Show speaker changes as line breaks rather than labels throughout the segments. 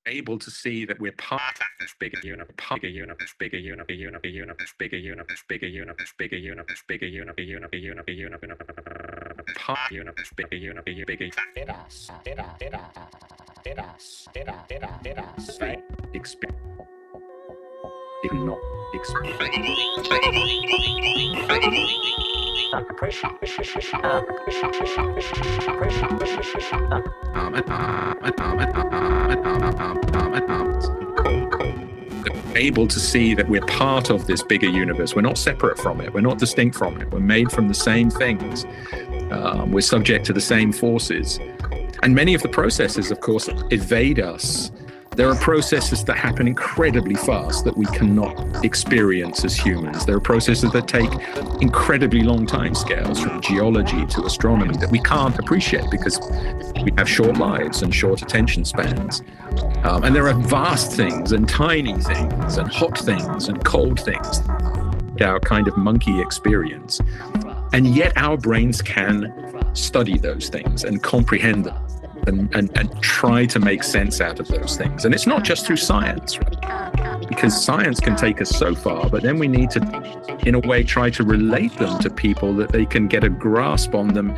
able to see that we're part of this bigger universe, bigger universe, bigger universe, bigger universe, bigger universe, bigger universe, bigger universe, bigger universe, part universe, bigger universe, bigger able to see that we're part of this bigger universe. We're not separate from it. We're not distinct from it. We're made from the same things. We're subject to the same forces. And many of the processes, of course, evade us. There are processes that happen incredibly fast that we cannot experience as humans. There are processes that take incredibly long time scales, from geology to astronomy, that we can't appreciate because we have short lives and short attention spans. And there are vast things and tiny things and hot things and cold things, our kind of monkey experience. And yet our brains can study those things and comprehend them. And try to make sense out of those things. And it's not just through science, right? Because science can take us so far, but then we need to, in a way, try to relate them to people that they can get a grasp on them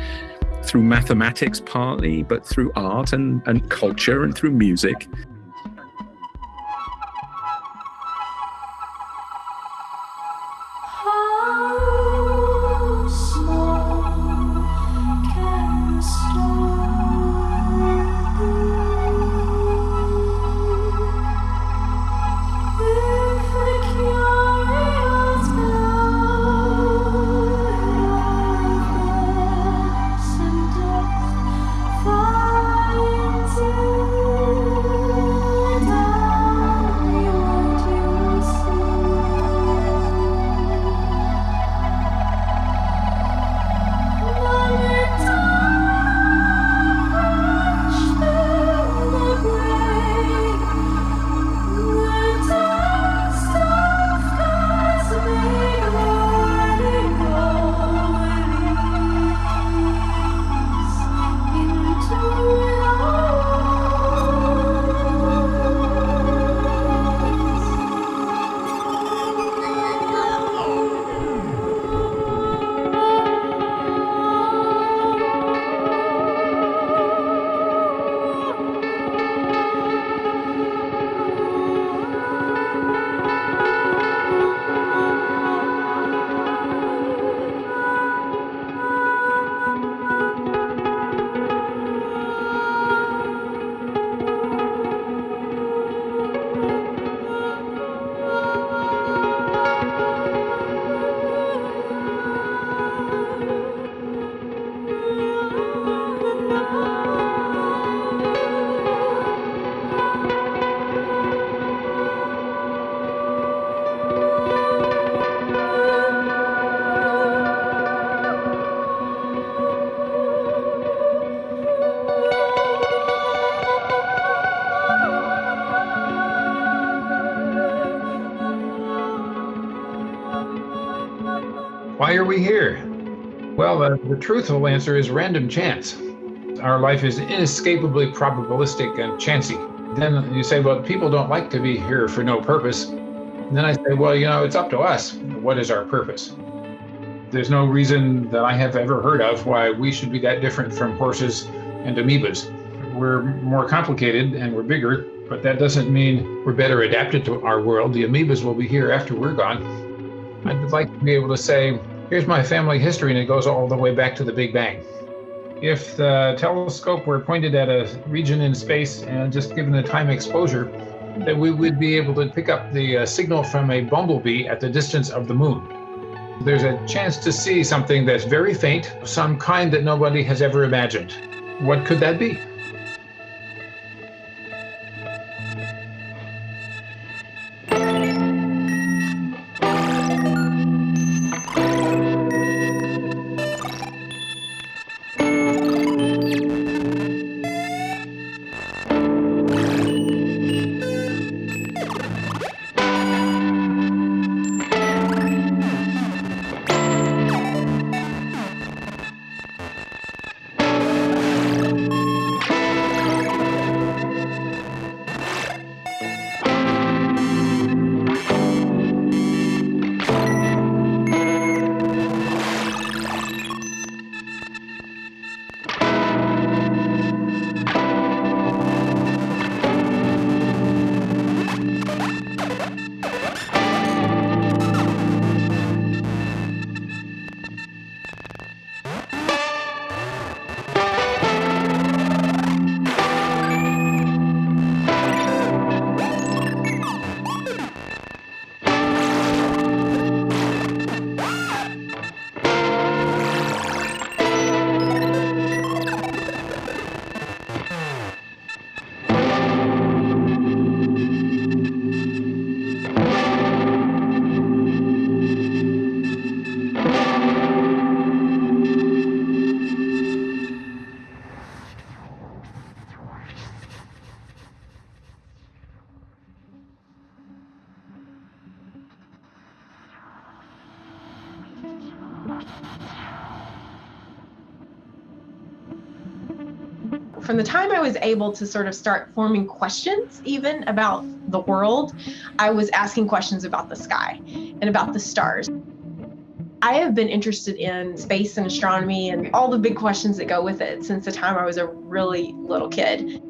through mathematics partly, but through art and culture and through music.
Why are we here? Well, the truthful answer is random chance. Our life is inescapably probabilistic and chancy. Then you say, well, people don't like to be here for no purpose. And then I say, well, it's up to us. What is our purpose? There's no reason that I have ever heard of why we should be that different from horses and amoebas. We're more complicated and we're bigger, but that doesn't mean we're better adapted to our world. The amoebas will be here after we're gone. I'd like to be able to say, here's my family history, and it goes all the way back to the Big Bang. If the telescope were pointed at a region in space and just given the time exposure, that we would be able to pick up the signal from a bumblebee at the distance of the moon. There's a chance to see something that's very faint, some kind that nobody has ever imagined. What could that be?
From the time I was able to sort of start forming questions even about the world, I was asking questions about the sky and about the stars. I have been interested in space and astronomy and all the big questions that go with it since the time I was a really little kid.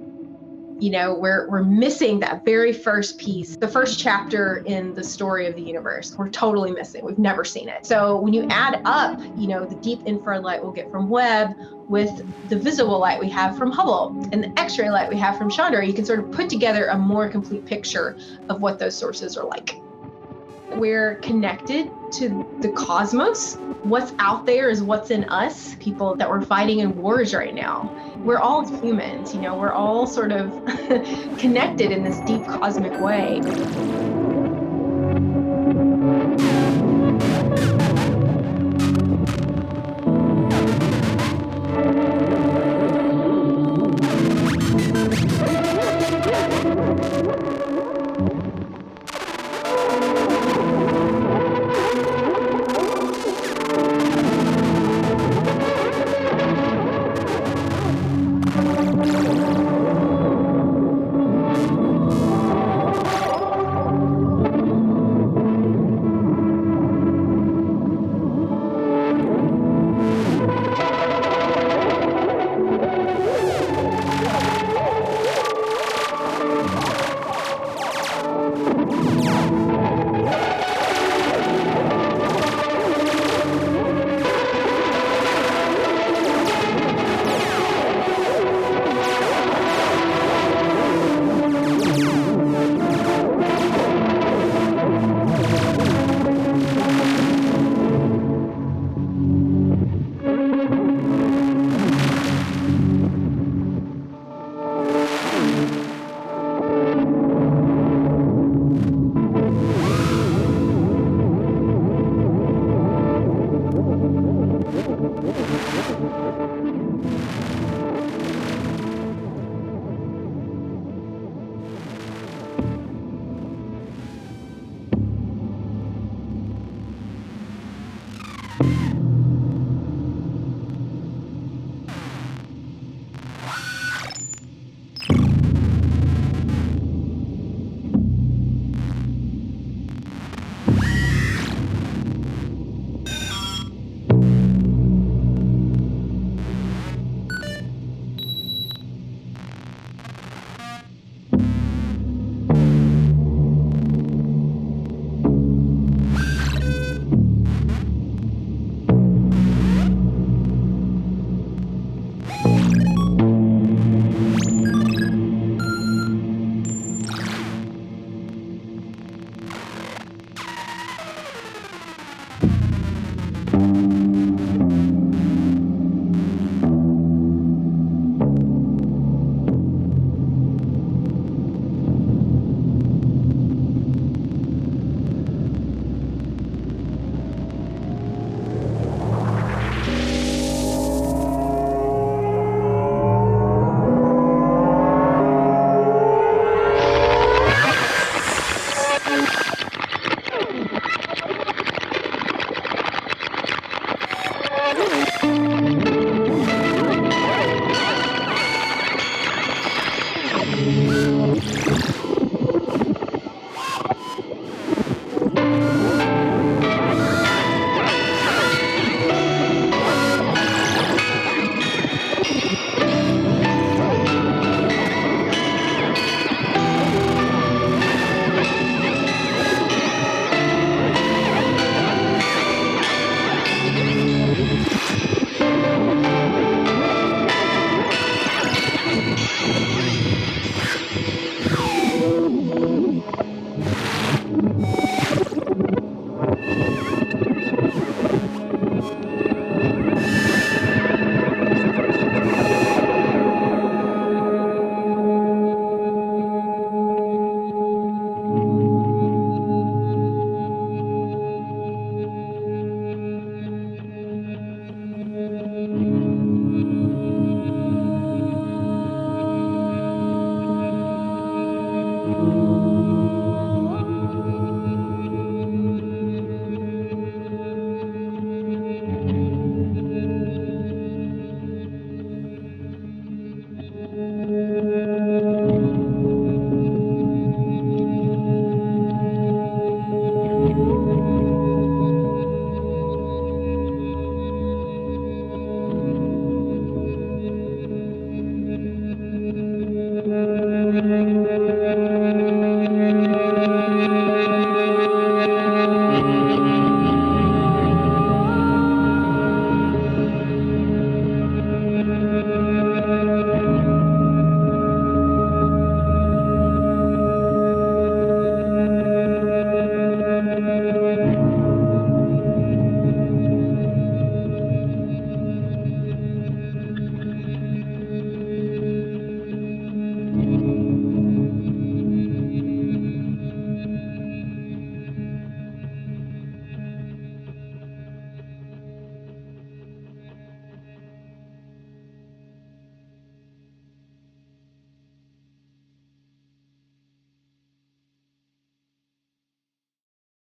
You know, we're missing that very first piece, the first chapter in the story of the universe. We're totally missing. We've never seen it. So when you add up, you know, the deep infrared light we'll get from Webb with the visible light we have from Hubble and the X-ray light we have from Chandra, you can sort of put together a more complete picture of what those sources are like. We're connected to the cosmos. What's out there is what's in us, people that we're fighting in wars right now. We're all humans, you know, we're all sort of connected in this deep cosmic way.